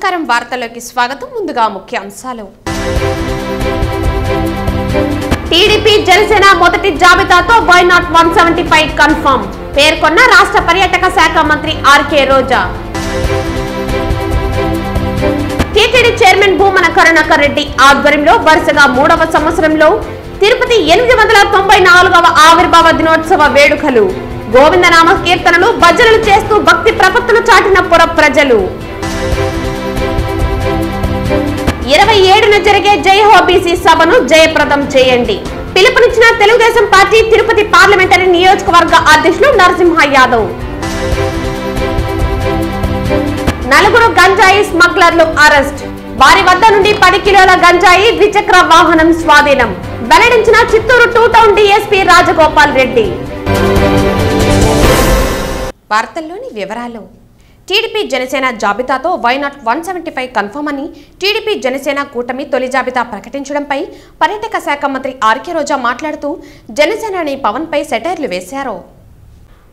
నమస్కారం వార్తల్లోకి స్వాగతం. ముందుగా ముఖ్యాంశాలు. టీడీపీ జనసేన మొదటి జాబితాతో వై నాట్ 175 కన్ఫర్మ్ పేర్కొన్న రాష్ట్ర పర్యాటక శాఖ మంత్రి ఆర్కే రోజా. టీటీడీ చైర్మన్ భూమన కరుణాకర్ రెడ్డి ఆధ్వర్యంలో వరుసగా 3వ సంవత్సరంలో తిరుపతి 894వ ఆవిర్భావ దినోత్సవ వేడుకలు. గోవిందనామ కీర్తనలు భజనలు చేస్తూ భక్తి ప్రపత్తులు చాటిన పుర ప్రజలు. 27న జరిగే జై హో బీసీ సభను జయప్రదం చేయండి పిలుపునిచ్చిన తెలుగుదేశం పార్టీ తిరుపతి పార్లమెంటరీ నియోజకవర్గ అధ్యక్షులు నరసింహ యాదవ్. 4 గంజాయి స్మగ్లర్లు అరెస్ట్. వారి వద్ద నుండి 10 కిలోల గంజాయి ద్విచక్ర వాహనం స్వాధీనం వెల్లడించిన చిత్తూరు 2 టౌన్ డీఎస్పీ రాజగోపాల్ రెడ్డి. వార్తల్లోని వివరాలు. టీడీపీ జనసేన జాబితాతో వై నాట్ 175 కన్ఫర్మ్ అని టీడీపీ జనసేన కూటమి తొలి జాబితా ప్రకటించడంపై పర్యాటక శాఖ మంత్రి ఆర్కే రోజా మాట్లాడుతూ జనసేనాని పవన్ పై సెటైర్లు వేశారు.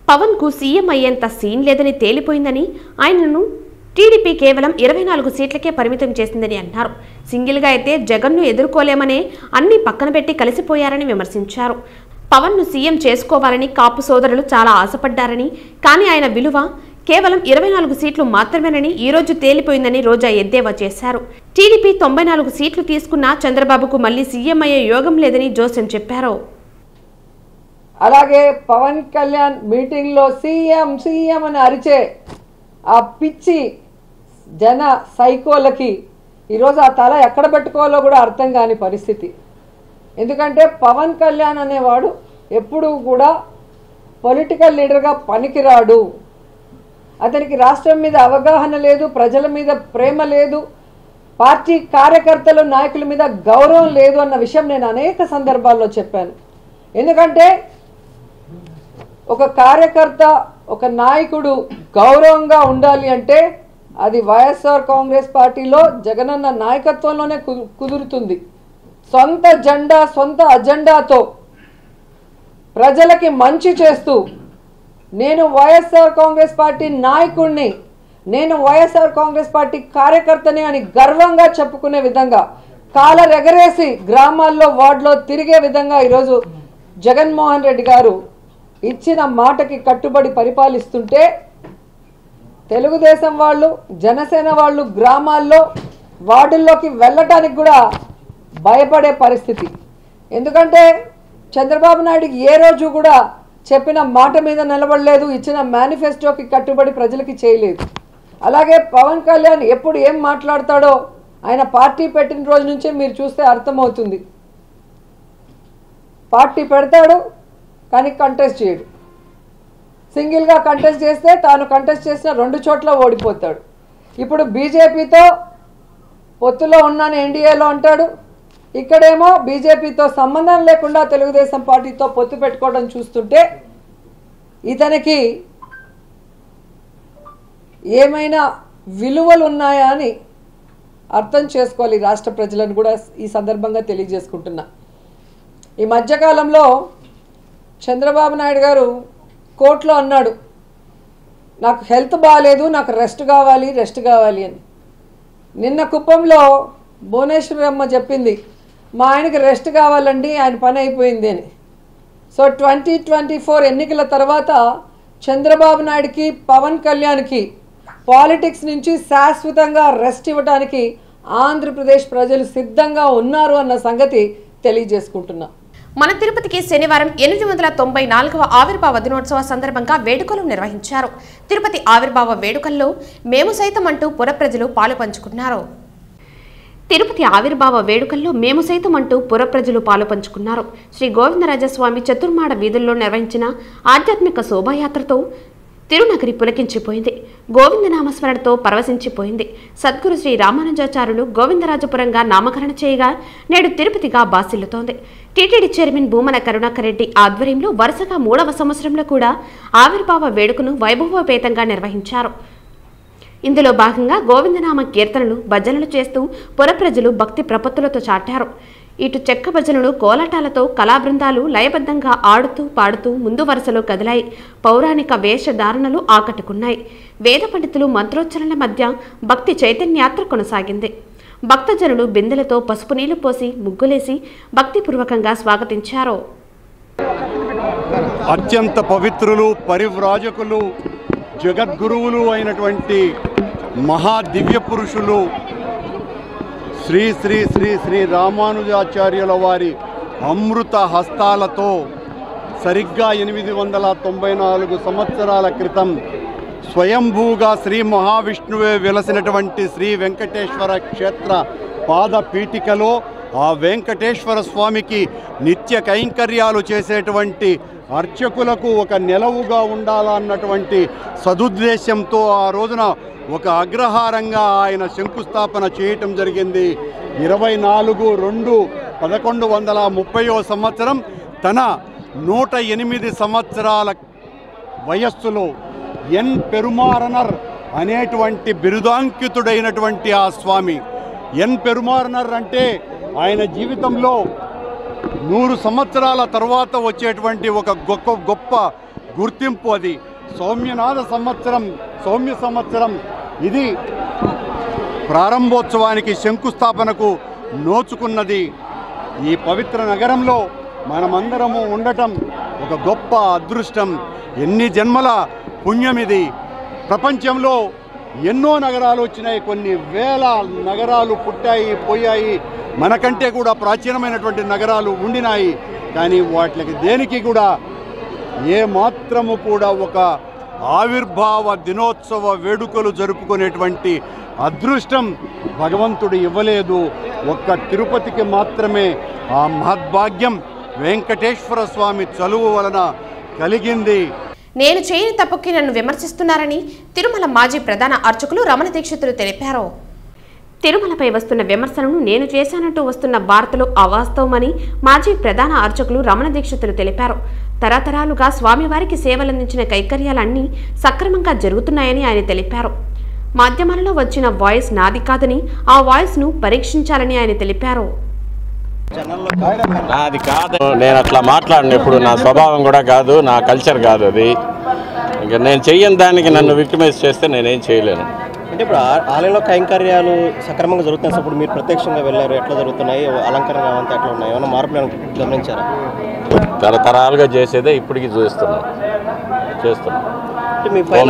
పవన్ కు సీఎం అయ్యేంత సీన్ లేదని తేలిపోయిందని, ఆయనను టీడీపీ కేవలం 24 సీట్లకే పరిమితం చేసిందని అన్నారు. సింగిల్ గా అయితే జగన్ను ఎదుర్కోలేమనే అన్ని పక్కన పెట్టి కలిసిపోయారని విమర్శించారు. పవన్ ను సీఎం చేసుకోవాలని కాపు సోదరులు చాలా ఆశపడ్డారని, కానీ ఆయన విలువ కేవలం 24 సీట్లు మాత్రమేనని ఈ రోజు తేలిపోయిందని రోజా ఎద్దేవా చేశారు. టీడీపీ 94 సీట్లు తీసుకున్న చంద్రబాబుకు మళ్లీ సీఎం అయ్యే యోగం లేదని జోసెన్ చెప్పారు. అలాగే పవన్ కళ్యాణ్ మీటింగ్ లో సీఎం సీఎం అని అరిచే ఆ పిచ్చి జన సైకోలకి ఈరోజు ఆ తల ఎక్కడ పెట్టుకోవాలో కూడా అర్థం కాని పరిస్థితి. ఎందుకంటే పవన్ కళ్యాణ్ అనేవాడు ఎప్పుడూ కూడా పొలిటికల్ లీడర్గా పనికిరాడు. అతనికి రాష్ట్రం మీద అవగాహన లేదు, ప్రజల మీద ప్రేమ లేదు, పార్టీ కార్యకర్తలు నాయకుల మీద గౌరవం లేదు అన్న విషయం నేను అనేక సందర్భాల్లో చెప్పాను. ఎందుకంటే ఒక కార్యకర్త, ఒక నాయకుడు గౌరవంగా ఉండాలి అంటే అది వైఎస్ఆర్ కాంగ్రెస్ పార్టీలో జగనన్న నాయకత్వంలోనే కుదురుతుంది. సొంత జెండా, సొంత అజెండాతో ప్రజలకి మంచి చేస్తూ నేను వైఎస్ఆర్ కాంగ్రెస్ పార్టీ నాయకుడిని, నేను వైఎస్ఆర్ కాంగ్రెస్ పార్టీ కార్యకర్తని అని గర్వంగా చెప్పుకునే విధంగా కాలర్ ఎగరేసి గ్రామాల్లో వార్డులో తిరిగే విధంగా ఈరోజు జగన్మోహన్ రెడ్డి గారు ఇచ్చిన మాటకి కట్టుబడి పరిపాలిస్తుంటే తెలుగుదేశం వాళ్ళు, జనసేన వాళ్ళు గ్రామాల్లో వార్డుల్లోకి వెళ్ళటానికి కూడా భయపడే పరిస్థితి. ఎందుకంటే చంద్రబాబు నాయుడికి ఏ రోజు కూడా చెప్పిన మాట మీద నిలబడలేదు, ఇచ్చిన మేనిఫెస్టోకి కట్టుబడి ప్రజలకి చేయలేదు. అలాగే పవన్ కళ్యాణ్ ఎప్పుడు ఏం మాట్లాడతాడో ఆయన పార్టీ పెట్టిన రోజు నుంచే మీరు చూస్తే అర్థమవుతుంది. పార్టీ పెడతాడు కానీ కంటెస్ట్ చేయడు. సింగిల్గా కంటెస్ట్ చేస్తే తాను కంటెస్ట్ చేసిన 2 చోట్ల ఓడిపోతాడు. ఇప్పుడు బీజేపీతో పొత్తులో ఉన్నాను ఎన్డీఏలో అంటాడు, ఇక్కడేమో బీజేపీతో సంబంధం లేకుండా తెలుగుదేశం పార్టీతో పొత్తు పెట్టుకోవడం చూస్తుంటే ఇతనికి ఏమైనా విలువలు ఉన్నాయా అని అర్థం చేసుకోవాలి. రాష్ట్ర ప్రజలను కూడా ఈ సందర్భంగా తెలియజేసుకుంటున్నా. ఈ మధ్యకాలంలో చంద్రబాబు నాయుడు గారు కోర్టులో అన్నాడు, నాకు హెల్త్ బాగాలేదు, నాకు రెస్ట్ కావాలి అని. నిన్న కుప్పంలో భువనేశ్వరమ్మ చెప్పింది, మా ఆయనకి రెస్ట్ కావాలండి, ఆయన పని అయిపోయింది అని. సో 2024 ఎన్నికల తర్వాత చంద్రబాబు నాయుడుకి, పవన్ కళ్యాణ్కి పాలిటిక్స్ నుంచి శాశ్వతంగా రెస్ట్ ఇవ్వడానికి ఆంధ్రప్రదేశ్ ప్రజలు సిద్ధంగా ఉన్నారు అన్న సంగతి తెలియజేసుకుంటున్నా. మన తిరుపతికి శనివారం 894వ ఆవిర్భావ దినోత్సవ సందర్భంగా వేడుకలు నిర్వహించారు. తిరుపతి ఆవిర్భావ వేడుకల్లో మేము సైతం అంటూ పుర ప్రజలు పాలు పంచుకున్నారు. తిరుపతి ఆవిర్భావ వేడుకల్లో మేము సైతం అంటూ పుర ప్రజలు పాలు పంచుకున్నారు. శ్రీ గోవిందరాజస్వామి చతుర్మాడ వీధుల్లో నిర్వహించిన ఆధ్యాత్మిక శోభాయాత్రతో తిరునగరి పులకించిపోయింది. గోవిందనామస్మరణతో పరవశించిపోయింది. సద్గురు శ్రీ రామానుజాచార్యులు గోవిందరాజపురంగా నామకరణ చేయగా నేడు తిరుపతిగా బాసిల్లుతోంది. టీటీడీ చైర్మన్ భూమన కరుణాకర్ రెడ్డి ఆధ్వర్యంలో వరుసగా 3వ సంవత్సరంలో కూడా ఆవిర్భావ వేడుకను వైభవోపేతంగా నిర్వహించారు. ఇందులో భాగంగా గోవిందనామ కీర్తనలు భజనలు చేస్తూ పుర ప్రజలు భక్తి ప్రపత్తులతో చాటారు. ఇటు చెక్క భజనలు కోలాటాలతో కళాబృందాలు లయబద్ధంగా ఆడుతూ పాడుతూ ముందు వరుసలో కదిలాయి. పౌరాణిక వేషధారణలు ఆకట్టుకున్నాయి. వేద పండితులు మంత్రోచ్చరణల మధ్య భక్తి చైతన్యాత్ర కొనసాగింది. భక్తజనులు బిందెలతో పసుపు నీళ్లు పోసి ముగ్గులేసి భక్తిపూర్వకంగా స్వాగతించారు. అత్యంత పవిత్రులు, పరివ్రాజకులు, జగద్గురువులు అయినటువంటి మహాదివ్య పురుషులు శ్రీ శ్రీ శ్రీ శ్రీ రామానుజాచార్యుల వారి అమృత హస్తాలతో సరిగ్గా 894 సంవత్సరాల క్రితం స్వయంభూగా శ్రీ మహావిష్ణువే వెలసినటువంటి శ్రీ వెంకటేశ్వర క్షేత్ర పాదపీఠికలో ఆ వెంకటేశ్వర స్వామికి నిత్య కైంకర్యాలు చేసేటువంటి అర్చకులకు ఒక నిలవుగా ఉండాలన్నటువంటి సదుద్దేశంతో ఆ రోజున ఒక అగ్రహారంగా ఆయన శంకుస్థాపన చేయటం జరిగింది. 24/2/1130వ సంవత్సరం తన 108 సంవత్సరాల వయస్సులో ఎన్ పెరుమారనర్ అనేటువంటి బిరుదాంకితుడైనటువంటి ఆ స్వామి. ఎన్ పెరుమారనర్ అంటే ఆయన జీవితంలో 100 సంవత్సరాల తర్వాత వచ్చేటువంటి ఒక గొప్ప గుర్తింపు. అది సౌమ్య సంవత్సరం. ఇది ప్రారంభోత్సవానికి శంకుస్థాపనకు నోచుకున్నది. ఈ పవిత్ర నగరంలో మనమందరము ఉండటం ఒక గొప్ప అదృష్టం. ఎన్ని జన్మల పుణ్యం ఇది. ప్రపంచంలో ఎన్నో నగరాలు వచ్చినాయి, కొన్ని వేల నగరాలు పుట్టాయి పోయాయి, మనకంటే కూడా ప్రాచీనమైనటువంటి నగరాలు ఉండినాయి. కానీ వాటికి దేనికి కూడా ఏమాత్రము కూడా ఒక ఆవిర్భావ దినోత్సవ వేడుకలు జరుపుకునేటువంటి అదృష్టం భగవంతుడు ఇవ్వలేదు. ఒక్క తిరుపతికి మాత్రమే ఆ మహద్భాగ్యం వెంకటేశ్వర స్వామి చలువు వలన కలిగింది. నేను చేయని తప్పుకి నన్ను విమర్శిస్తున్నారని తిరుమల మాజీ ప్రధాన అర్చకులు రమణ దీక్షితులు తెలిపారు. తిరుమలపై వస్తున్న విమర్శలను నేను చేశానంటూ వస్తున్న వార్తలు అవాస్తవమని మాజీ ప్రధాన అర్చకులు రమణ దీక్షితులు తెలిపారు. తరతరాలుగా స్వామివారికి సేవలందించిన కైకర్యాలన్నీ సక్రమంగా జరుగుతున్నాయని ఆయన తెలిపారు. మాధ్యమాలలో వచ్చిన వాయిస్ నాది కాదని ఆ వాయిస్ను పరీక్షించాలని ఆయన తెలిపారు. నాది కాదు, నేను అట్లా మాట్లాడిన ఎప్పుడు నా స్వభావం కూడా కాదు, నా కల్చర్ కాదు అది. ఇంకా నేను చెయ్యని దానికి నన్ను విక్టిమైజ్ చేస్తే నేనేం చేయలేను. అంటే ఇప్పుడు ఆలయంలో కైంకర్యాలు సక్రమంగా జరుగుతున్నాయి. ఇప్పుడు మీరు ప్రత్యక్షంగా వెళ్ళారు, ఎట్లా జరుగుతున్నాయి, అలంకరణ అంతా ఎట్లా ఉన్నాయి, ఏమైనా మార్పులు గమనించారా? తరతరాలుగా చేసేదే ఇప్పటికీ చేస్తున్నాం. మీ పైన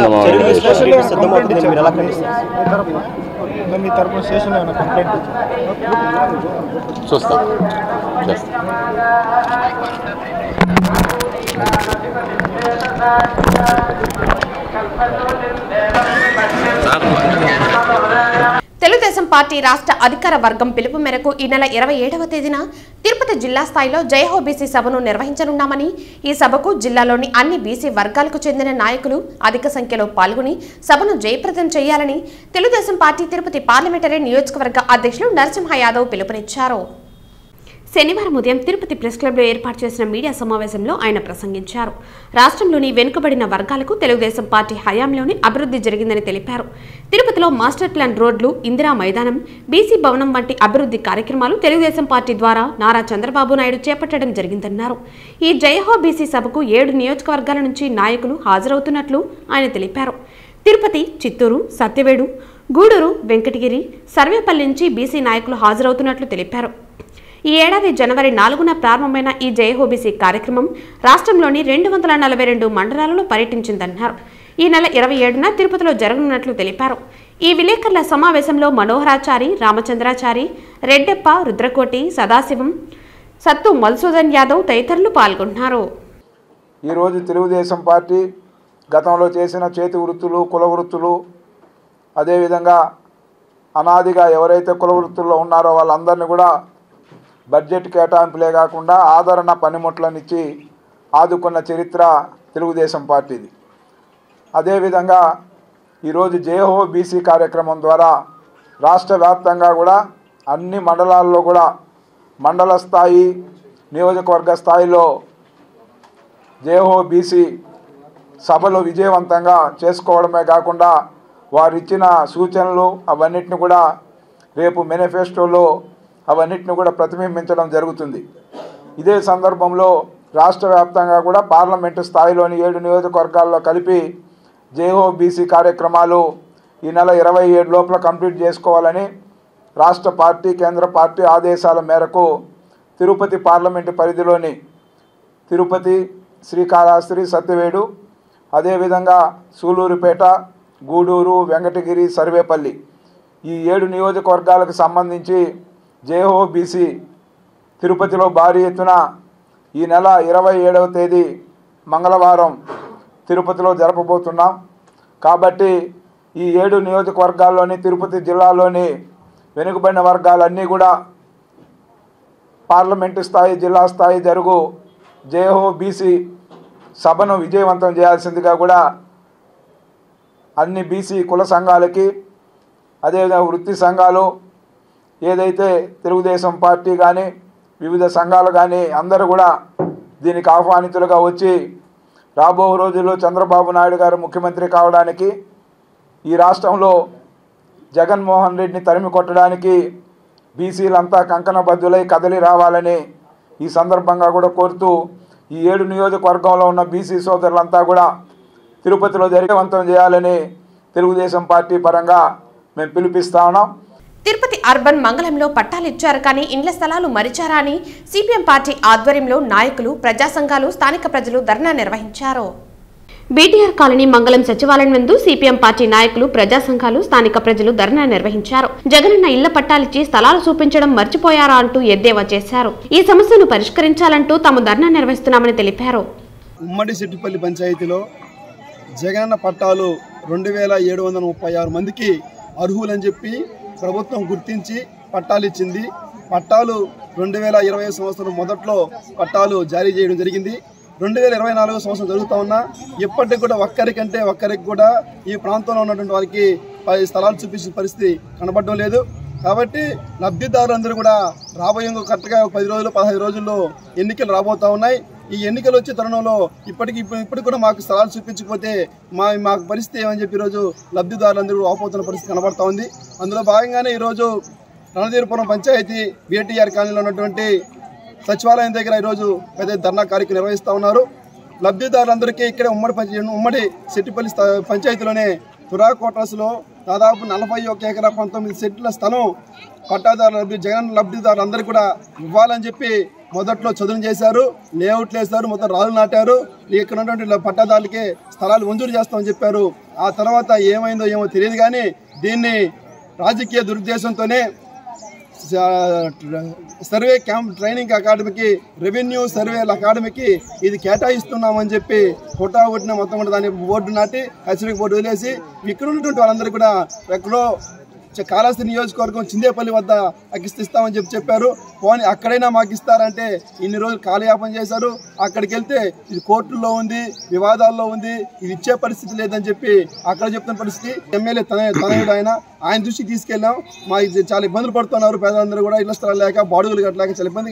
సిద్ధమవుతుంది, మీరు ఎలా ఖండిస్తారు? మీ తరపున స్టేషన్లో ఏమైనా కంప్లైంట్ చూస్తాం, చేస్తాం. తెలుగుదేశం పార్టీ రాష్ట్ర అధికార వర్గం పిలుపు మేరకు ఈ నెల 27వ తేదీన తిరుపతి జిల్లా స్థాయిలో జైహో బీసీ సభను నిర్వహించనున్నామని, ఈ సభకు జిల్లాలోని అన్ని బీసీ వర్గాలకు చెందిన నాయకులు అధిక సంఖ్యలో పాల్గొని సభను జయప్రదం చేయాలని తెలుగుదేశం పార్టీ తిరుపతి పార్లమెంటరీ నియోజకవర్గ అధ్యక్షులు నరసింహ యాదవ్ పిలుపునిచ్చారు. శనివారం ఉదయం తిరుపతి ప్రెస్ క్లబ్లో ఏర్పాటు చేసిన మీడియా సమావేశంలో ఆయన ప్రసంగించారు. రాష్ట్రంలోని వెనుకబడిన వర్గాలకు తెలుగుదేశం పార్టీ హయాంలోనే అభివృద్ధి జరిగిందని తెలిపారు. తిరుపతిలో మాస్టర్ ప్లాన్ రోడ్లు, ఇందిరా మైదానం, బీసీ భవనం వంటి అభివృద్ధి కార్యక్రమాలు తెలుగుదేశం పార్టీ ద్వారా నారా చంద్రబాబు నాయుడు చేపట్టడం జరిగిందన్నారు. ఈ జయహో బీసీ సభకు 7 నియోజకవర్గాల నుంచి నాయకులు హాజరవుతున్నట్లు ఆయన తెలిపారు. తిరుపతి, చిత్తూరు, సత్యవేడు, గూడూరు, వెంకటగిరి, సర్వేపల్లి నుంచి బీసీ నాయకులు హాజరవుతున్నట్లు తెలిపారు. ఈ ఏడాది జనవరి 4న ప్రారంభమైన ఈ జయహోబీసీ కార్యక్రమం రాష్ట్రంలోని 242 మండలాలలో పర్యటించిందన్నారు. ఈ నెల 27న తిరుపతిలో జరగనున్నట్లు తెలిపారు. ఈ విలేకరుల సమావేశంలో మనోహరాచారి, రామచంద్రాచారి, రెడ్డెప్ప, రుద్రకోటి, సదాశివం, సత్తు మధుసూదన్ యాదవ్ తదితరులు పాల్గొన్నారు. ఈరోజు తెలుగుదేశం పార్టీ గతంలో చేసిన చేతి వృత్తులు, కుల వృత్తులు, అదేవిధంగా అనాదిగా ఎవరైతే కుల వృత్తుల్లో ఉన్నారో వాళ్ళందరినీ కూడా బడ్జెట్ కేటాయింపులే కాకుండా ఆదరణ పనిముట్లనిచ్చి ఆదుకున్న చరిత్ర తెలుగుదేశం పార్టీది. అదేవిధంగా ఈరోజు జేహో బీసీ కార్యక్రమం ద్వారా రాష్ట్ర వ్యాప్తంగా కూడా అన్ని మండలాల్లో కూడా మండల స్థాయి, నియోజకవర్గ స్థాయిలో జేహో బీసీ సభలు విజయవంతంగా చేసుకోవడమే కాకుండా వారు ఇచ్చిన సూచనలు అవన్నిటిని కూడా రేపు మేనిఫెస్టోలో అవన్నిటిని కూడా ప్రతిబింబించడం జరుగుతుంది. ఇదే సందర్భంలో రాష్ట్ర వ్యాప్తంగా కూడా పార్లమెంటు స్థాయిలోని 7 నియోజకవర్గాల్లో కలిపి జేహో బీసీ కార్యక్రమాలు ఈ నెల 27 లోపల కంప్లీట్ చేసుకోవాలని రాష్ట్ర పార్టీ కేంద్ర పార్టీ ఆదేశాల మేరకు తిరుపతి పార్లమెంటు పరిధిలోని తిరుపతి, శ్రీకాళహస్తి, సత్యవేడు, అదేవిధంగా సూలూరుపేట, గూడూరు, వెంకటగిరి, సర్వేపల్లి ఈ 7 నియోజకవర్గాలకు సంబంధించి జేహో బీసీ తిరుపతిలో భారీ ఎత్తున ఈ నెల 27వ తేదీ మంగళవారం తిరుపతిలో జరపబోతున్నాం. కాబట్టి ఈ 7 నియోజకవర్గాల్లోని తిరుపతి జిల్లాలోని వెనుకబడిన వర్గాలన్నీ కూడా పార్లమెంటు స్థాయి, జిల్లా స్థాయి జరుగు జేహో బీసీ సభను విజయవంతం చేయాల్సిందిగా కూడా అన్ని బీసీ కుల సంఘాలకి, అదేవిధంగా వృత్తి సంఘాలు, ఏదైతే తెలుగుదేశం పార్టీ కానీ వివిధ సంఘాలు కానీ అందరూ కూడా దీనికి ఆహ్వానితులుగా వచ్చి రాబో రోజుల్లో చంద్రబాబు నాయుడు గారు ముఖ్యమంత్రి కావడానికి, ఈ రాష్ట్రంలో జగన్మోహన్ రెడ్డిని తరిమి కొట్టడానికి బీసీలంతా కంకణబద్దులై కదలి రావాలని ఈ సందర్భంగా కూడా కోరుతూ ఈ 7 నియోజకవర్గంలో ఉన్న బీసీ సోదరులంతా కూడా తిరుపతిలో విజయవంతం చేయాలని తెలుగుదేశం పార్టీ పరంగా మేము పిలుపిస్తా ఉన్నాం. తిరుపతి అర్బన్ మంగళంలో పట్టాలు ఇచ్చారు కానీ ఇండ్ల స్థలాలు మరిచారా అని సిపిఎం పార్టీ ఆధ్వర్యంలో నాయకులు, ప్రజా సంఘాలు, స్థానిక ప్రజలు ధర్నా నిర్వహించారు. బీటీఆర్ కాలనీ మంగళం సచివాలయం నందు సిపిఎం పార్టీ నాయకులు, ప్రజా సంఘాలు, స్థానిక ప్రజలు ధర్నా నిర్వహించారు. జగనన్న ఇళ్ల పట్టాలిచ్చి స్థలాలు చూపించడం మర్చిపోయారా అంటూ ఎద్దేవా చేశారు. ఈ సమస్యను పరిష్కరించాలంటూ తాము ధర్నా నిర్వహిస్తున్నామని తెలిపారు. ఉమ్మడి సిట్టిపల్లి పంచాయతీలో జగనన్న పట్టాలు 2736 మందికి అర్హులని చెప్పి ప్రభుత్వం గుర్తించి పట్టాలు ఇచ్చింది. పట్టాలు 2020 సంవత్సరం మొదట్లో పట్టాలు జారీ చేయడం జరిగింది. 2024 సంవత్సరం జరుగుతూ ఉన్నా ఇప్పటికి కూడా ఒక్కరికి కూడా ఈ ప్రాంతంలో ఉన్నటువంటి వారికి స్థలాలు చూపించిన పరిస్థితి కనబడడం లేదు. కాబట్టి లబ్ధిదారులందరూ కూడా రాబోయే కరెక్ట్గా 10 రోజులు 15 రోజుల్లో ఎన్నికలు రాబోతూ ఉన్నాయి. ఈ ఎన్నికలు వచ్చే తరుణంలో ఇప్పటికి కూడా మాకు స్థలాలు చూపించకపోతే మాకు పరిస్థితి ఏమని చెప్పి ఈరోజు లబ్ధిదారులందరూ వాపోతున్న పరిస్థితి కనబడతా ఉంది. అందులో భాగంగానే ఈరోజు రణధీరపురం పంచాయతీ బీటీఆర్ కాలనీలో ఉన్నటువంటి సచివాలయం దగ్గర ఈరోజు పెద్ద ధర్నా కార్యక్రమం నిర్వహిస్తూ ఉన్నారు. లబ్ధిదారులందరికీ ఇక్కడే ఉమ్మడి సిట్టిపల్లి పంచాయతీలోనే తురా క్వార్టర్స్లో దాదాపు 41 ఎకరా 19 సెంట్ల స్థలం పట్టాదారులు జగన్ లబ్ధిదారులందరికీ కూడా ఇవ్వాలని చెప్పి మొదట్లో చదును చేశారు, లేఅవుట్లు వేశారు, మొత్తం రాళ్ళు నాటారు. ఇక్కడ ఉన్నటువంటి పట్టాదారులకి స్థలాలు మంజూరు చేస్తామని చెప్పారు. ఆ తర్వాత ఏమైందో ఏమో తెలియదు కానీ దీన్ని రాజకీయ దురుద్దేశంతోనే సర్వే క్యాంప్ ట్రైనింగ్ అకాడమీకి, రెవెన్యూ సర్వేల అకాడమీకి ఇది కేటాయిస్తున్నామని చెప్పి కొట్టిన మొత్తం కూడా దాన్ని బోర్డు నాటి హెచ్చరిక బోర్డు వదిలేసి ఇక్కడ ఉన్నటువంటి వాళ్ళందరూ కూడా ఎక్కడో కాళహస్తి నియోజకవర్గం చిందేపల్లి వద్ద ఇస్తామని చెప్పారు. పోనీ అక్కడైనా మాకు ఇస్తారంటే ఇన్ని రోజులు కాలయాపన చేశారు. అక్కడికి వెళ్తే ఇది కోర్టుల్లో ఉంది, వివాదాల్లో ఉంది, ఇది ఇచ్చే పరిస్థితి లేదని చెప్పి అక్కడ చెప్తున్న పరిస్థితి. ఎమ్మెల్యే తనయుడు ఆయన దృష్టికి తీసుకెళ్ళాం. మా చాలా ఇబ్బందులు పడుతున్నారు పేదలందరూ కూడా, ఇళ్ల స్థలాలు లేక, బాడుగులు కట్టలేక చాలా ఇబ్బంది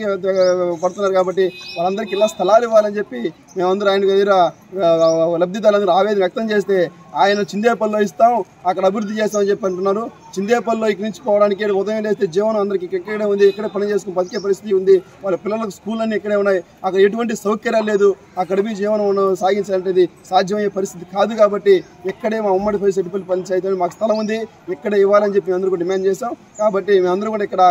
పడుతున్నారు. కాబట్టి వాళ్ళందరికీ ఇళ్ల స్థలాలు ఇవ్వాలని చెప్పి మేమందరూ ఆయన దగ్గర లబ్ధిదారులందరూ ఆవేదన వ్యక్తం చేస్తే ఆయన చిందేపల్లిలో ఇస్తాం, అక్కడ అభివృద్ధి చేస్తామని చెప్పి అంటున్నారు. చిందేపల్లిలో ఇక్కడి నుంచి పోవడానికి ఉదయం లేస్తే జీవనం అందరికీ ఇక్కడే ఉంది, ఇక్కడే పని చేసుకుని బతికే పరిస్థితి ఉంది. వాళ్ళ పిల్లలకు స్కూల్ అన్నీ ఇక్కడే ఉన్నాయి, అక్కడ ఎటువంటి సౌకర్యాలు లేదు. అక్కడ మీ జీవనం సాగించాలంటే సాధ్యమయ్యే పరిస్థితి కాదు. కాబట్టి ఇక్కడే మా ఉమ్మడి సిట్టిపల్లి పంచాయతీ మాకు స్థలం ఉంది, ఇక్కడే ఇవ్వాలని చెప్పి అందరూ కూడా డిమాండ్ చేస్తాం. కాబట్టి మేమందరూ కూడా ఇక్కడ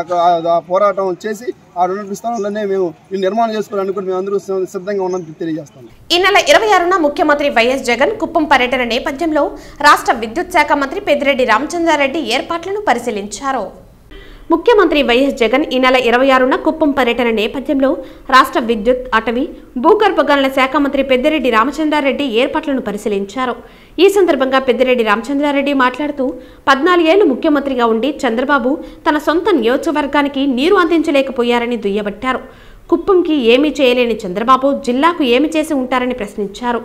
పోరాటం చేసి ఆ 2 స్థలంలోనే మేము నిర్మాణం చేసుకోవాలని కూడా మేమందరూ సిద్ధంగా ఉన్నామని తెలియజేస్తాం. ఈ నెల 26న ముఖ్యమంత్రి వైఎస్ జగన్ కుప్పం పర్యటన నేపథ్యంలో రాష్ట్ర విద్యుత్ శాఖ మంత్రి పెద్దిరెడ్డి రామచంద్రారెడ్డి ఏర్పాట్లను పరిశీలించారు. ముఖ్యమంత్రి వైఎస్ జగన్ ఈ నెల 26న కుప్పం పర్యటన నేపథ్యంలో రాష్ట్ర విద్యుత్, అటవీ, భూగర్భ గనుల శాఖ మంత్రి పెద్దిరెడ్డి రామచంద్రారెడ్డి ఏర్పాట్లను పరిశీలించారు. ఈ సందర్భంగా పెద్దిరెడ్డి రామచంద్రారెడ్డి మాట్లాడుతూ 14 ఏళ్లు ముఖ్యమంత్రిగా ఉండి చంద్రబాబు తన సొంత నియోజకవర్గానికి నీరు అందించలేకపోయారని దుయ్యబట్టారు. కుప్పంకి ఏమీ చేయలేని చంద్రబాబు జిల్లాకు ఏమి చేసి ఉంటారని ప్రశ్నించారు.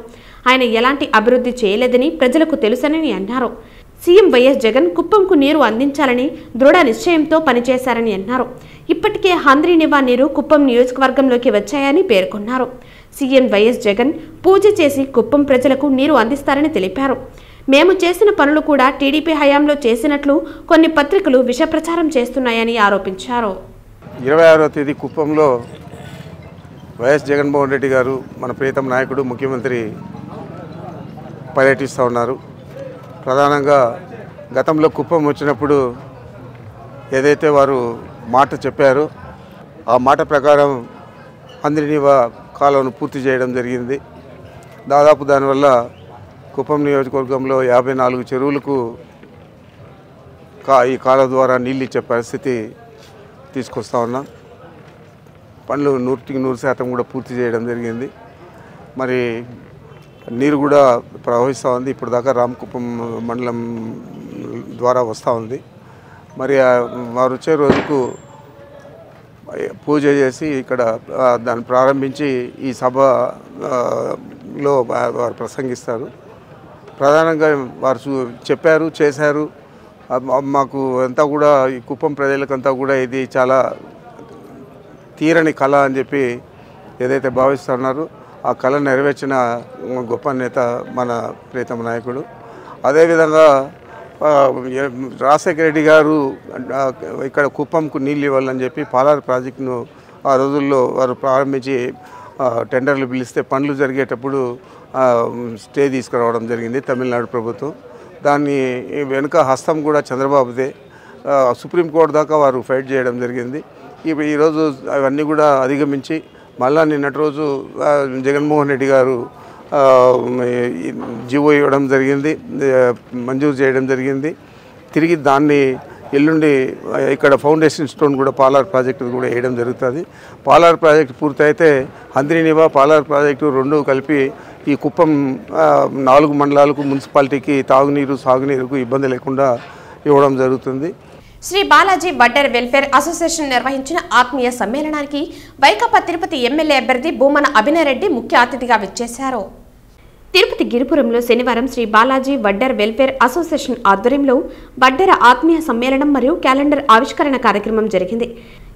ఆయన ఎలాంటి అభివృద్ధి చేయలేదని ప్రజలకు తెలుసని అన్నారు. సీఎం వైఎస్ జగన్ కుప్పంకు నీరు అందించాలని దృఢ నిశ్చయంతో పనిచేశారని అన్నారు. ఇప్పటికే హంద్రీనివా నీరు కుప్పం నియోజకవర్గంలోకి వచ్చాయని పేర్కొన్నారు. సీఎం వైఎస్ జగన్ పూజ చేసి కుప్పం ప్రజలకు నీరు అందిస్తారని తెలిపారు. మేము చేసిన పనులు కూడా టీడీపీ హయాంలో చేసినట్లు కొన్ని పత్రికలు విష ప్రచారం చేస్తున్నాయని ఆరోపించారు. 26వ తేదీ కుప్పంలో వైఎస్ జగన్మోహన్ రెడ్డి గారు మన ప్రియతమ నాయకుడు ముఖ్యమంత్రి పర్యటిస్తూ ఉన్నారు. ప్రధానంగా గతంలో కుప్పం వచ్చినప్పుడు ఏదైతే వారు మాట చెప్పారో ఆ మాట ప్రకారం అందరినీవా కాలువను పూర్తి చేయడం జరిగింది. దాదాపు దానివల్ల కుప్పం నియోజకవర్గంలో 54 చెరువులకు ఈ కాలువ ద్వారా నీళ్ళు ఇచ్చే పరిస్థితి తీసుకొస్తా ఉన్నాం. పనులు 100% కూడా పూర్తి చేయడం జరిగింది. మరి నీరు కూడా ప్రవహిస్తూ ఉంది. ఇప్పుడు దాకా రామకుప్పం మండలం ద్వారా వస్తూ ఉంది. మరి వారు వచ్చే రోజుకు పూజ చేసి ఇక్కడ దాన్ని ప్రారంభించి ఈ సభలో వారు ప్రసంగిస్తారు. ప్రధానంగా వారు చెప్పారు, చేశారు. మాకు అంతా కూడా ఈ కుప్పం ప్రజలకంతా కూడా ఇది చాలా తీరని కళ అని చెప్పి ఏదైతే భావిస్తున్నారో ఆ కళ నెరవేర్చిన గొప్ప నేత మన ప్రియతమ నాయకుడు. అదేవిధంగా రాజశేఖర రెడ్డి గారు ఇక్కడ కుప్పంకు నీళ్ళు ఇవ్వాలని చెప్పి పాలార్ ప్రాజెక్టును ఆ రోజుల్లో వారు ప్రారంభించి టెండర్లు పిలిస్తే పనులు జరిగేటప్పుడు స్టే తీసుకురావడం జరిగింది తమిళనాడు ప్రభుత్వం. దాన్ని వెనుక హస్తం కూడా చంద్రబాబుదే. సుప్రీంకోర్టు దాకా వారు ఫైట్ చేయడం జరిగింది. ఈరోజు అవన్నీ కూడా అధిగమించి మళ్ళా నిన్నటి రోజు జగన్మోహన్ రెడ్డి గారు జీవో ఇవ్వడం జరిగింది, మంజూరు చేయడం జరిగింది. తిరిగి దాన్ని ఎల్లుండి ఇక్కడ ఫౌండేషన్ స్టోన్ కూడా పాలార్ ప్రాజెక్టు కూడా వేయడం జరుగుతుంది. పాలార్ ప్రాజెక్టు పూర్తయితే హంద్రీనివా పాలార్ ప్రాజెక్టు రెండు కలిపి ఈ కుప్పం 4 మండలాలకు మున్సిపాలిటీకి తాగునీరు సాగునీరుకు ఇబ్బంది లేకుండా ఇవ్వడం జరుగుతుంది. శ్రీ బాలాజీ వడ్డెర వెల్ఫేర్ అసోసియేషన్ నిర్వహించిన ఆత్మీయ సమ్మేళనానికి వైకాపా తిరుపతి ఎమ్మెల్యే అభ్యర్థి భూమన అభినయ్ రెడ్డి ముఖ్య అతిథిగా విచ్చేశారు. తిరుపతి గిరిపురంలో శనివారం శ్రీ బాలాజీ వడ్డెర వెల్ఫేర్ అసోసియేషన్ ఆధ్వర్యంలో వడ్డెర ఆత్మీయ సమ్మేళనం మరియు క్యాలెండర్ ఆవిష్కరణ కార్యక్రమం జరిగింది.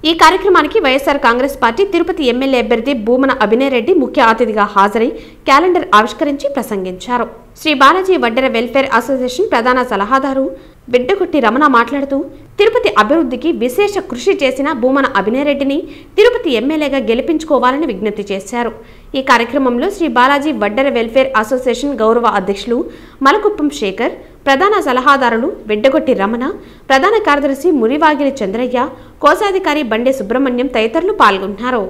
ఈ కార్యక్రమానికి వైఎస్ఆర్ కాంగ్రెస్ పార్టీ తిరుపతి ఎమ్మెల్యే అభ్యర్థి భూమన అభినయ్ రెడ్డి ముఖ్య అతిథిగా హాజరై క్యాలెండర్ ఆవిష్కరించి ప్రసంగించారు. శ్రీ బాలాజీ వడ్డెర వెల్ఫేర్ అసోసియేషన్ ప్రధాన సలహాదారు బిడ్డగొట్టి రమణ మాట్లాడుతూ తిరుపతి అభివృద్ధికి విశేష కృషి చేసిన భూమన అభినయ్ రెడ్డిని తిరుపతి ఎమ్మెల్యేగా గెలిపించుకోవాలని విజ్ఞప్తి చేశారు. ఈ కార్యక్రమంలో శ్రీ బాలాజీ వడ్డెర వెల్ఫేర్ అసోసియేషన్ గౌరవ అధ్యక్షులు మలకుప్పం శేఖర్, ప్రధాన సలహాదారులు బిడ్డగొట్టి రమణ, ప్రధాన కార్యదర్శి మురివాగిలి చంద్రయ్య, కోశాధికారి బండే సుబ్రహ్మణ్యం తదితరులు పాల్గొన్నారు.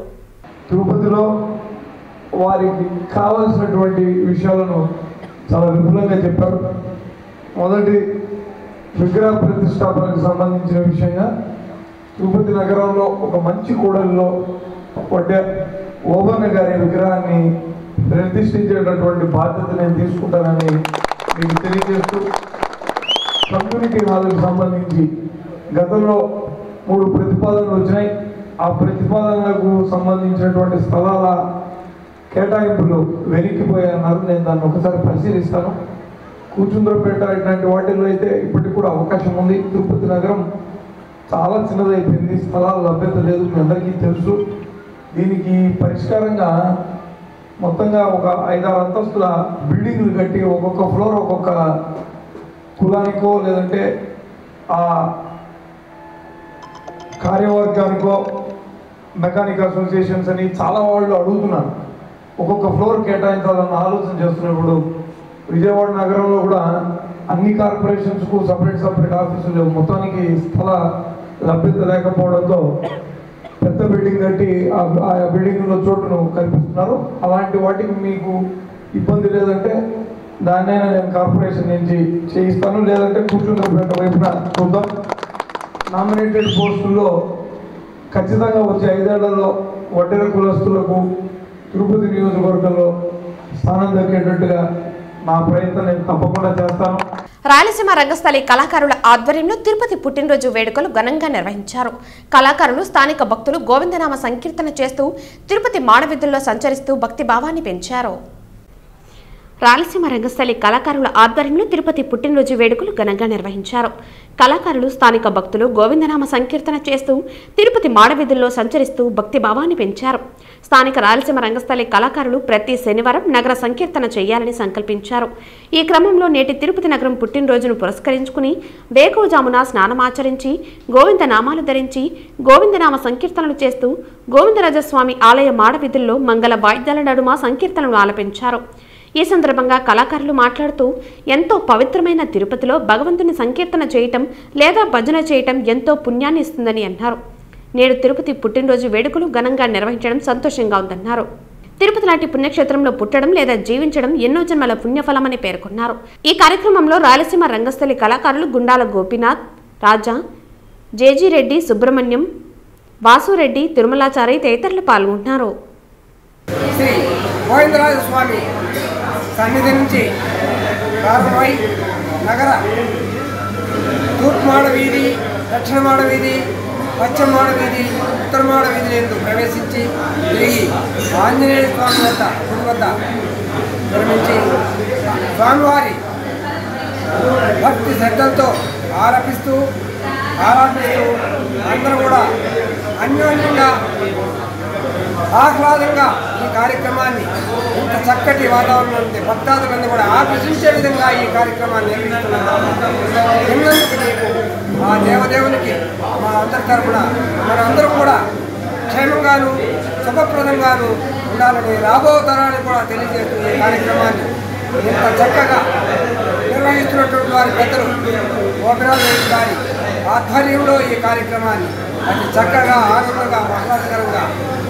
తిరుపతిలో వారికి కావాల్సినటువంటి విషయాలను చాలా విపులంగా చెప్పారు. మొదటి విగ్రహ ప్రతిష్టాపనకు సంబంధించిన విషయంగా తిరుపతి నగరంలో ఒక మంచి కూడలిలో ఓబన్న గారి విగ్రహాన్ని ప్రతిష్ఠించేటటువంటి బాధ్యత నేను తీసుకుంటానని మీకు తెలియజేస్తూ, కమ్యూనిటీ హాల్కు సంబంధించి గతంలో 3 ప్రతిపాదనలు వచ్చినాయి. ఆ ప్రతిపాదనలకు సంబంధించినటువంటి స్థలాల కేటాయింపులు వెనక్కిపోయాయన్నారు. నేను దాన్ని ఒకసారి పరిశీలిస్తాను. కూచుంద్రపేట ఇట్లాంటి వాటిల్లో అయితే ఇప్పటికి కూడా అవకాశం ఉంది. తిరుపతి నగరం చాలా చిన్నదైపోయింది, స్థలాల లభ్యత లేదు, మీ అందరికీ తెలుసు. దీనికి పరిష్కారంగా మొత్తంగా ఒక 5-6 అంతస్తుల బిల్డింగ్లు కట్టి ఒక్కొక్క ఫ్లోర్ ఒక్కొక్క కులానికో లేదంటే ఆ కార్యవర్గానికో మెకానిక్ అసోసియేషన్స్ అని చాలా వాళ్ళు అడుగుతున్నారు. ఒక్కొక్క ఫ్లోర్ కేటాయించాలన్న ఆలోచన చేస్తున్నప్పుడు విజయవాడ నగరంలో కూడా అన్ని కార్పొరేషన్స్కు సపరేట్ ఆఫీసులు లేవు. మొత్తానికి స్థల లభ్యత లేకపోవడంతో పెద్ద బిల్డింగ్ కట్టి ఆ బిల్డింగ్లో చోటును కల్పిస్తున్నారు. అలాంటి వాటికి మీకు ఇబ్బంది లేదంటే దాన్నైనా నేను కార్పొరేషన్ నుంచి చేయిస్తాను, లేదంటే కూర్చుండబెట్ట వైపున చూద్దాం. నామినేటెడ్ పోస్టుల్లో ఖచ్చితంగా వచ్చే 5 ఏళ్లలో వడ్డెర కులస్తులకు తిరుపతి నియోజకవర్గంలో స్థానం దక్కేటట్టుగా నా ప్రయత్నం నేను తప్పకుండా చేస్తాను. రాయలసీమ రంగస్థలి కళాకారుల ఆధ్వర్యంలో తిరుపతి పుట్టినరోజు వేడుకలు ఘనంగా నిర్వహించారు. కళాకారులు స్థానిక భక్తులు గోవిందనామ సంకీర్తన చేస్తూ తిరుపతి మాడవీధుల్లో సంచరిస్తూ భక్తి భావాన్ని పెంచారు. రాయలసీమ రంగస్థలి కళాకారుల ఆధ్వర్యంలో తిరుపతి పుట్టినరోజు వేడుకలు ఘనంగా నిర్వహించారు. కళాకారులు స్థానిక భక్తులు గోవిందనామ సంకీర్తన చేస్తూ తిరుపతి మాడవీధుల్లో సంచరిస్తూ భక్తి భావాన్ని పెంచారు. స్థానిక రాయలసీమ రంగస్థలి కళాకారులు ప్రతి శనివారం నగర సంకీర్తన చేయాలని సంకల్పించారు. ఈ క్రమంలో నేటి తిరుపతి నగరం పుట్టినరోజును పురస్కరించుకుని వేకువజామున స్నానమాచరించి గోవిందనామాలు ధరించి గోవిందనామ సంకీర్తనలు చేస్తూ గోవిందరాజస్వామి ఆలయ మాడవీధుల్లో మంగళ వాయిద్యాల నడుమ సంకీర్తనలు ఆలపించారు. ఈ సందర్భంగా కళాకారులు మాట్లాడుతూ ఎంతో పవిత్రమైన తిరుపతిలో భగవంతుని సంకీర్తన చేయటం లేదా భజన చేయటం ఎంతో పుణ్యాన్ని ఇస్తుందని అన్నారు. నేడు తిరుపతి పుట్టినరోజు వేడుకలు ఘనంగా నిర్వహించడం సంతోషంగా ఉందన్నారు. తిరుపతి లాంటి పుణ్యక్షేత్రంలో పుట్టడం లేదా జీవించడం ఎన్నో జన్మల పుణ్యఫలమని పేర్కొన్నారు. ఈ కార్యక్రమంలో రాయలసీమ రంగస్థలి కళాకారులు గుండాల గోపీనాథ్, రాజా, జేజీ రెడ్డి, సుబ్రహ్మణ్యం, వాసురెడ్డి, తిరుమలాచారి తదితరులు పాల్గొంటున్నారు. శ్రీ గోవిందరాజస్వామి సన్నిధి నుంచి ప్రారంభమై నగర తూర్పు మాడ వీధి, దక్షిణ మాడ వీధి, పశ్చిమ మాడ వీధి, ఉత్తర మాడ వీధి ఎందు ప్రవేశించి తిరిగి ఆంజనేయ స్వామి గుడి వద్ద నిర్మించి స్వామివారి భక్తి శ్రద్ధలతో ఆరాధిస్తూ అందరూ కూడా అన్యోన్యంగా ఆహ్లాదంగా ఈ కార్యక్రమాన్ని ఇంత చక్కటి వాతావరణం ఉంది. భక్తాదులందరూ కూడా ఆకర్షించే విధంగా ఈ కార్యక్రమాన్ని నిర్వహిస్తున్నందుకు నీకు ఆ దేవదేవునికి మా అందరి తరఫున మనందరం కూడా క్షేమంగాను శుభప్రదంగాను ఉండాలని రాబో తరానికి కూడా తెలియజేస్తూ ఈ కార్యక్రమాన్ని ఇంత చక్కగా నిర్వహిస్తున్నటువంటి వారి పెద్దలు గోపినాథ్ రెడ్డి గారి ఆధ్వర్యంలో ఈ కార్యక్రమాన్ని అతి చక్కగా ఆనందంగా ఆహ్లాదకరంగా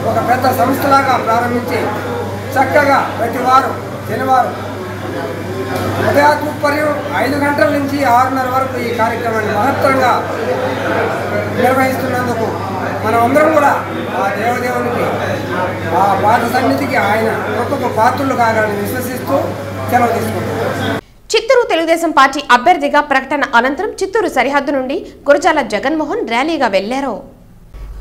ఒక పెద్ద సంస్థలాగా ప్రారంభించి చక్కగా ప్రతి వారం శనివారం ఉదయాత్మపర్యం 5 గంటల నుంచి 6:30 వరకు ఈ కార్యక్రమాన్ని మహత్తరంగా నిర్వహిస్తున్నందుకు మనం అందరం కూడా ఆ దేవదేవునికి ఆ పాద సన్నిధికి ఆయన ఒక్కొక్క పాత్రలు కాగాలని విశ్వసిస్తూ సెలవు తీసుకుంటాం. చిత్తూరు తెలుగుదేశం పార్టీ అభ్యర్థిగా ప్రకటన అనంతరం చిత్తూరు సరిహద్దు నుండి గురజాల జగన్మోహన్ ర్యాలీగా వెళ్లారు.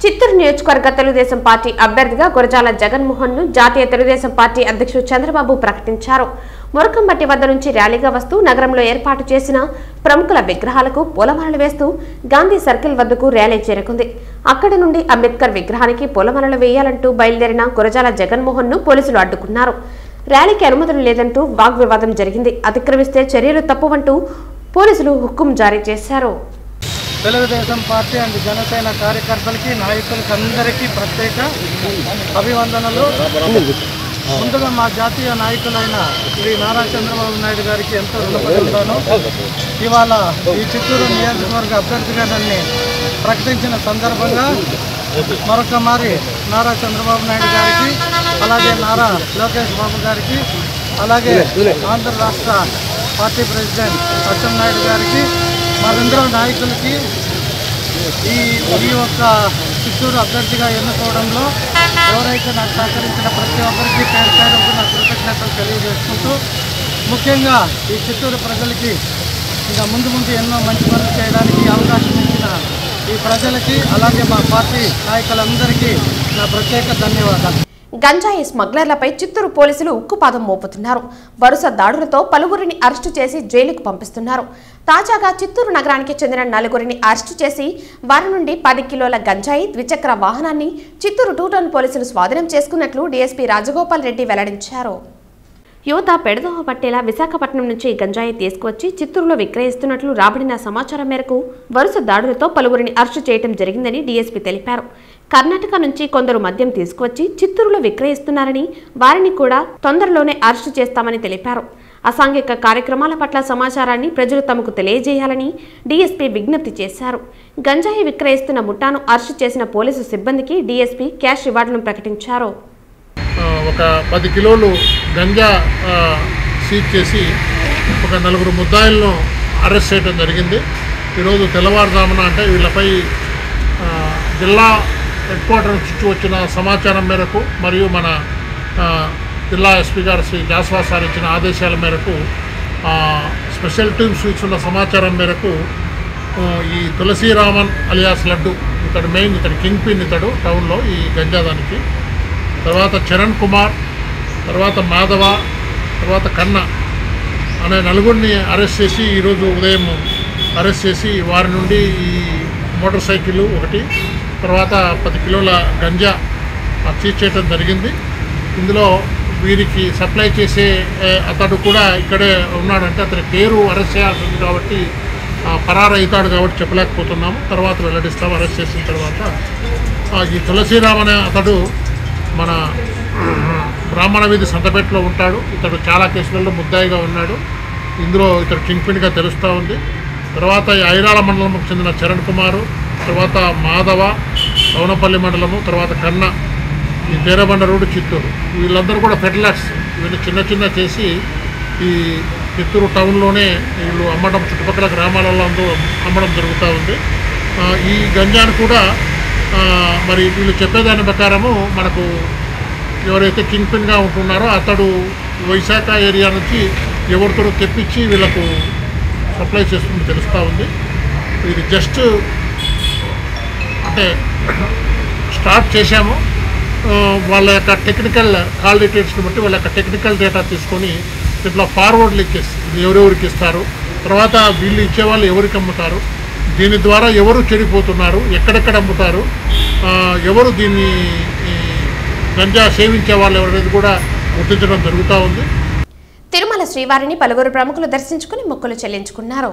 చిత్తూరు నియోజకవర్గ తెలుగుదేశం పార్టీ అభ్యర్థిగా గురజాల జగన్మోహన్ ను జాతీయ తెలుగుదేశం పార్టీ అధ్యక్షుడు చంద్రబాబు ప్రకటించారు. మురకంబట్టి వద్ద నుంచి ర్యాలీగా వస్తూ నగరంలో ఏర్పాటు చేసిన ప్రముఖుల విగ్రహాలకు పూలమాలలు వేస్తూ గాంధీ సర్కిల్ వద్దకు ర్యాలీ చేరుకుంది. అక్కడి నుండి అంబేద్కర్ విగ్రహానికి పూలమాలలు వేయాలంటూ బయలుదేరిన గురజాల జగన్మోహన్ ను పోలీసులు అడ్డుకున్నారు. ర్యాలీకి అనుమతులు లేదంటూ వాగ్వివాదం జరిగింది. అతిక్రమిస్తే చర్యలు తప్పువంటూ పోలీసులు హుకుం జారీ చేశారు. తెలుగుదేశం పార్టీ అండ్ జనసేన కార్యకర్తలకి నాయకులకి అందరికీ ప్రత్యేక అభివందనలు. ముందుగా మా జాతీయ నాయకులైన శ్రీ నారా చంద్రబాబు నాయుడు గారికి ఎంతో రుణపడి ఉంటాను. ఇవాళ ఈ చిత్తూరు నియోజకవర్గ అభ్యర్థిగా నన్ను ప్రకటించిన సందర్భంగా మరొక మారి నారా చంద్రబాబు నాయుడు గారికి, అలాగే నారా లోకేష్ బాబు గారికి, అలాగే ఆంధ్ర రాష్ట్ర పార్టీ ప్రెసిడెంట్ అచ్చెన్నాయుడు గారికి, మరెందరో నాయకులకి ఈ ఒక్క చిత్తూరు అభ్యర్థిగా ఎన్నుకోవడంలో ఎవరైతే నాకు సహకరించిన ప్రతి ఒక్కరికి పేరు పేరుకు నా కృతజ్ఞతలు తెలియజేసుకుంటూ, ముఖ్యంగా ఈ చిత్తూరు ప్రజలకి ఇంకా ముందు ఎన్నో మంచి పనులు చేయడానికి అవకాశం ఇచ్చిన ఈ ప్రజలకి, అలాగే మా పార్టీ నాయకులందరికీ నా ప్రత్యేక ధన్యవాదాలు. గంజాయి స్మగ్లర్లపై చిత్తూరు పోలీసులు ఉక్కుపాదం మోపుతున్నారు. వరుస దాడులతో పలువురిని అరెస్టు చేసి జైలుకు పంపిస్తున్నారు. తాజాగా చిత్తూరు నగరానికి చెందిన 4గురిని అరెస్టు చేసి వారి నుండి 10 కిలోల గంజాయి ద్విచక్ర వాహనాన్ని చిత్తూరు 2 టౌన్ పోలీసులు స్వాధీనం చేసుకున్నట్లు డీఎస్పీ రాజగోపాల్ రెడ్డి వెల్లడించారు. యువత పెడదోవ పట్టేలా విశాఖపట్నం నుంచి గంజాయి తీసుకువచ్చి చిత్తూరులో విక్రయిస్తున్నట్లు రాబడిన సమాచారం మేరకు వరుస దాడులతో పలువురిని అరెస్టు చేయడం జరిగిందని డీఎస్పీ తెలిపారు. కర్ణాటక నుంచి కొందరు మద్యం తీసుకువచ్చి చిత్తూరులో విక్రయిస్తున్నారని, వారిని కూడా తొందరలోనే అరెస్టు చేస్తామని తెలిపారు. అసాంఘిక కార్యక్రమాల పట్ల సమాచారాన్ని ప్రజలు తమకు తెలియజేయాలని డీఎస్పీ విజ్ఞప్తి చేశారు. గంజాయి విక్రయిస్తున్న ముఠాను అరెస్టు చేసిన పోలీసు సిబ్బందికి డీఎస్పీ క్యాష్ రివార్డులను ప్రకటించారు. ఒక 10 కిలోలు గంజా సీజ్ చేసి ఒక 4 ముద్దాయిలను అరెస్ట్ చేయడం జరిగింది. ఈరోజు తెల్లవారుజామున అంటే వీళ్ళపై జిల్లా హెడ్ క్వార్టర్ నుంచి వచ్చిన సమాచారం మేరకు మరియు మన జిల్లా ఎస్పీ గారు శ్రీ జాస్వా సార్ ఇచ్చిన ఆదేశాల మేరకు స్పెషల్ టీమ్స్ ఇచ్చిన సమాచారం మేరకు ఈ తులసీరామన్ అలియాస్ లడ్డు ఇతడు కింగ్ పిన్ టౌన్లో ఈ గంజాదానికి, తర్వాత చరణ్ కుమార్, తర్వాత మాధవ, తర్వాత కన్న అనే నలుగురిని అరెస్ట్ చేసి ఈరోజు ఉదయం అరెస్ట్ చేసి వారి నుండి ఈ మోటార్ సైకిల్ ఒకటి, తర్వాత 10 కిలోల గంజా సీజ్ చేయడం జరిగింది. ఇందులో వీరికి సప్లై చేసే అతడు కూడా ఇక్కడే ఉన్నాడంటే అతని పేరు అరెస్ట్ చేయాల్సి ఉంది కాబట్టి పరారైతాడు కాబట్టి చెప్పలేకపోతున్నాము. తర్వాత వెల్లడిస్తాము. అరెస్ట్ చేసిన తర్వాత ఈ తులసిరామ్ అనే అతడు మన బ్రాహ్మణ వీధి సంతపేటలో ఉంటాడు. ఇతడు చాలా కేసులలో ముద్దాయిగా ఉన్నాడు. ఇందులో ఇతడు కింగ్ పిన్గా తెలుస్తూ ఉంది. తర్వాత ఈ ఐరాల మండలంకు చెందిన చరణ్ కుమారు, తర్వాత మాధవ సౌనపల్లి మండలము, తర్వాత కన్న, ఈ పేరబండ రోడ్డు చిత్తూరు, వీళ్ళందరూ కూడా ఫెర్టిలైజర్స్ ఇవన్నీ చిన్న చేసి ఈ చిత్తూరు టౌన్లోనే వీళ్ళు అమ్మడం, చుట్టుపక్కల గ్రామాలలో అమ్మడం జరుగుతూ ఉంది. ఈ గంజాను కూడా మరి వీళ్ళు చెప్పేదాని ప్రకారము మనకు ఎవరైతే కింగ్ పిన్గా ఉంటున్నారో అతడు వైశాఖ ఏరియా నుంచి ఎవరితో తెప్పించి వీళ్ళకు సప్లై చేస్తుంది తెలుస్తూ ఉంది. ఇది జస్ట్ అంటే స్టార్ట్ చేశాము. వాళ్ళ యొక్క టెక్నికల్ కాల్ డీటెయిల్స్ని బట్టి వాళ్ళ యొక్క టెక్నికల్ డేటా తీసుకొని ఇట్లా ఫార్వర్డ్ లింకేజ్ ఇది ఎవరెవరికి ఇస్తారు, తర్వాత వీళ్ళు ఇచ్చేవాళ్ళు ఎవరికి అమ్ముతారు, దీని ద్వారా ఎవరు చెడిపోతున్నారు, ఎక్కడెక్కడ అమ్ముతారు, ఎవరు దీన్ని గంజా సేవించే వాళ్ళు ఎవరనేది కూడా గుర్తించడం జరుగుతూ ఉంది. తిరుమల శ్రీవారిని పలువురు ప్రముఖులు దర్శించుకుని మొక్కులు చెల్లించుకున్నారు.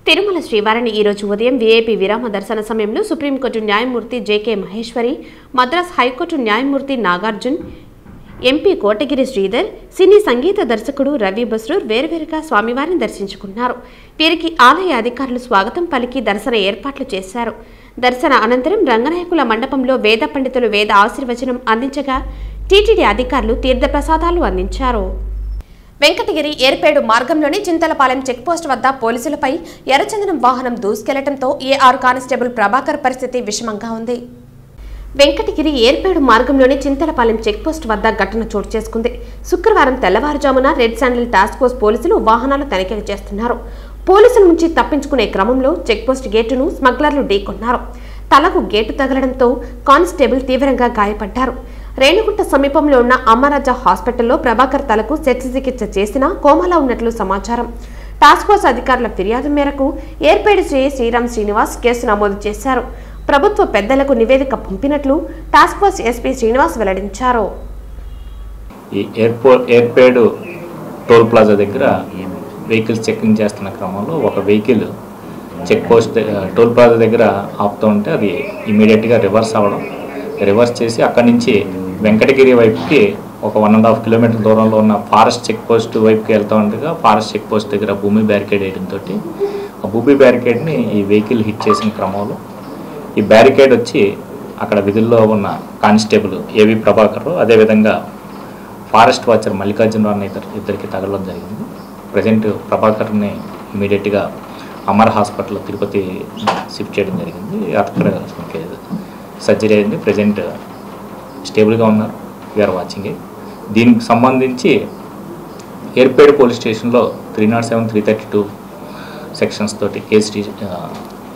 తిరుమల శ్రీవారిని ఈరోజు ఉదయం వీఐపీ విరామ దర్శన సమయంలో సుప్రీంకోర్టు న్యాయమూర్తి జేకే మహేశ్వరి, మద్రాస్ హైకోర్టు న్యాయమూర్తి నాగార్జున్, ఎంపీ కోటగిరి శ్రీధర్, సినీ సంగీత దర్శకుడు రవి బస్రూర్ వేరువేరుగా స్వామివారిని దర్శించుకున్నారు. వీరికి ఆలయ అధికారులు స్వాగతం పలికి దర్శన ఏర్పాట్లు చేశారు. దర్శన అనంతరం రంగనాయకుల మండపంలో వేద పండితులు వేద ఆశీర్వచనం అందించగా టీటీడీ అధికారులు తీర్థప్రసాదాలు అందించారు. వెంకటగిరి ఏర్పేడు మార్గంలోని చింతలపాలెం చెక్పోస్ట్ వద్ద పోలీసులపై ఎర్రచందనం వాహనం దూసుకెళ్లడంతో ఏఆర్ కానిస్టేబుల్ ప్రభాకర్ పరిస్థితి విషమంగా ఉంది. వెంకటగిరి ఏర్పేడు మార్గంలోని చింతలపాలెం చెక్పోస్ట్ వద్ద ఘటన చోటు చేసుకుంది. శుక్రవారం తెల్లవారుజామున రెడ్ శాండిల్ టాస్క్ ఫోర్స్ పోలీసులు వాహనాలు తనిఖీలు చేస్తున్నారు. పోలీసుల నుంచి తప్పించుకునే క్రమంలో చెక్పోస్ట్ గేటును స్మగ్లర్లు ఢీకొన్నారు. తలకు గేటు తగలడంతో కానిస్టేబుల్ తీవ్రంగా గాయపడ్డారు. రేణుగుంట సమీపంలో ఉన్న అమ్మరాజా హాస్పిటల్లో ప్రభాకర్ తలకు శస్త్రచికిత్స చేసినా కోమాలో ఉన్నట్లు సమాచారం. టాస్క్ ఫోర్స్ అధికారుల ఫిర్యాదు మేరకు ఏర్పేడు సిఐ శ్రీరామ్ శ్రీనివాస్ కేసు నమోదు చేశారు. ప్రభుత్వ పెద్దలకు నివేదిక పంపినట్లు టాస్క్ ఫోర్స్ ఎస్పీ శ్రీనివాస్ వెల్లడించారు. ఈ ఏర్పేడు టోల్ ప్లాజా దగ్గర వెహికల్స్ చెకింగ్ చేస్తున్న క్రమంలో ఒక vehicle check post toll plaza దగ్గర ఆపుతూ ఉంటే అది ఇమీడియట్గా రివర్స్ చేసి అక్కడి నుంచి వెంకటగిరి వైపుకి ఒక 1.5 కిలోమీటర్ దూరంలో ఉన్న ఫారెస్ట్ చెక్ పోస్ట్ వైపుకి వెళ్తూ ఉండగా ఫారెస్ట్ చెక్ పోస్ట్ దగ్గర భూమి బ్యారికేడ్ వేయడంతో ఆ భూమి బ్యారికేడ్ని ఈ వెహికల్ హిట్ చేసిన క్రమంలో ఈ బ్యారికేడ్ వచ్చి అక్కడ విధుల్లో ఉన్న కానిస్టేబుల్ ఏవి ప్రభాకర్, అదేవిధంగా ఫారెస్ట్ వాచర్ మల్లికార్జున ఇద్దరికి తగలడం జరిగింది. ప్రజెంట్ ప్రభాకర్ని ఇమీడియట్గా అమర్ హాస్పిటల్ తిరుపతి షిఫ్ట్ చేయడం జరిగింది. అక్కడ సర్జరీ అయింది. ప్రజెంట్ స్టేబుల్గా ఉన్నారు. We are watching. దీనికి సంబంధించి ఏర్పేడు పోలీస్ స్టేషన్లో 307, 332 సెక్షన్స్ తోటి కేసు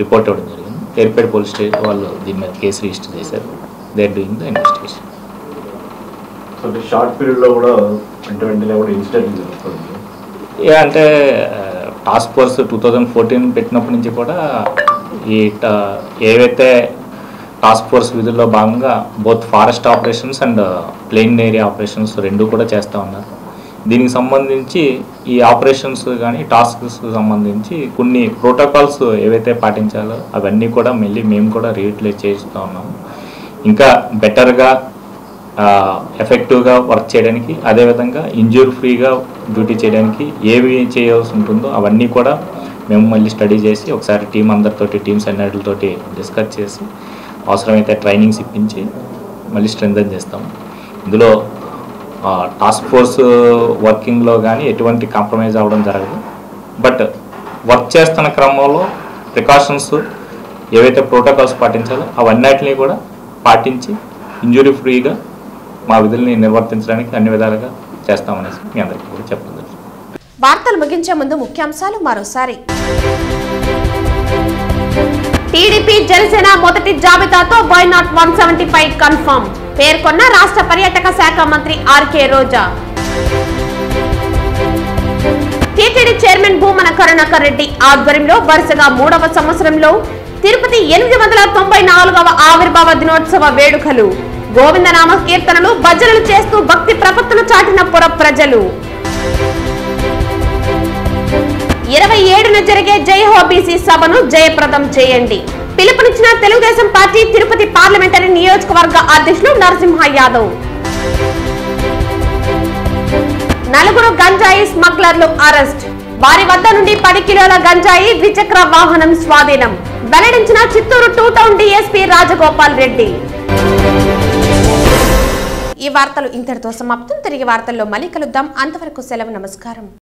రిపోర్ట్ ఇవ్వడం జరిగింది. ఏర్పేడు పోలీస్ స్టేషన్ వాళ్ళు దీని మీద కేసు రిజిస్టర్ చేశారు. They are doing the investigation. Short పీరియడ్లో కూడా వెంటనే కూడా ఇన్సిడెంట్ జరుగుతుంది. అంటే టాస్క్ ఫోర్స్ 2014 పెట్టినప్పటి నుంచి కూడా ఈ ఏవైతే టాస్క్ ఫోర్స్ విధుల్లో భాగంగా both forest operations and plain area operations రెండు కూడా చేస్తూ ఉన్నారు. దీనికి సంబంధించి ఈ ఆపరేషన్స్ కానీ టాస్క్స్ సంబంధించి కొన్ని ప్రోటోకాల్స్ ఏవైతే పాటించాలో అవన్నీ కూడా మళ్ళీ మేము కూడా రీయూటిలైజ్ చేస్తూ ఉన్నాము. ఇంకా బెటర్గా ఎఫెక్టివ్గా వర్క్ చేయడానికి, అదేవిధంగా ఇంజ్యూరీ ఫ్రీగా డ్యూటీ చేయడానికి ఏవి చేయాల్సి ఉంటుందో అవన్నీ కూడా మేము మళ్ళీ స్టడీ చేసి ఒకసారి టీమ్స్ అన్నిటితోటి డిస్కస్ చేసి అవసరమైతే ట్రైనింగ్స్ ఇప్పించి మళ్ళీ స్ట్రెంథన్ చేస్తాము. ఇందులో టాస్క్ ఫోర్స్ వర్కింగ్లో కానీ ఎటువంటి కాంప్రమైజ్ అవ్వడం జరగదు. బట్ వర్క్ చేస్తున్న క్రమంలో ప్రికాషన్స్ ఏవైతే ప్రోటోకాల్స్ పాటించాలో అవన్నిటిని కూడా పాటించి ఇంజ్యూరీ ఫ్రీగా మా విధుల్ని నిర్వర్తించడానికి అన్ని విధాలుగా చేస్తామనేసి మీ అందరికీ కూడా చెప్పడం జరుగుతుంది. వార్తలు ముగించే ముందు ముఖ్యాంశాలు మరోసారి. టీడీపీ జనసేన మొదటి జాబితాతో వై నాట్ 175 కన్ఫర్మ్ పేర్కొన్న రాష్ట్ర పర్యాటక శాఖ మంత్రి ఆర్కే రోజా. టీటీడీ చైర్మన్ భూమన కరుణాకర్ రెడ్డి ఆధ్వర్యంలో వరుసగా 3వ సంవత్సరంలో తిరుపతి 894వ ఆవిర్భావ దినోత్సవ వేడుకలు. గోవిందనామ కీర్తనలు, భజనలు చేస్తూ భక్తి ప్రపత్తులు చాటిన పుర ప్రజలు. 27న జరిగే జయహో బీసీ సభను జయప్రదం చేయండి. పిలుపునిచ్చిన తెలుగుదేశం పార్టీ తిరుపతి పార్లమెంటరీ నియోజకవర్గ అధ్యక్షులు నరసింహ యాదవ్. 4 గంజాయి స్మగ్లర్లు అరెస్ట్. వారి వద్ద నుండి 10 కిలోల గంజాయి, ద్విచక్ర వాహనం స్వాధీనం. వెల్లడించిన చిత్తూరు 2 టౌన్ డీఎస్పీ రాజగోపాల్ రెడ్డి. ఈ వార్తలు ఇంతటితో సమాప్తం. తిరిగి వార్తల్లో మళ్ళీ కలుద్దాం. అంతవరకు సెలవు. నమస్కారం.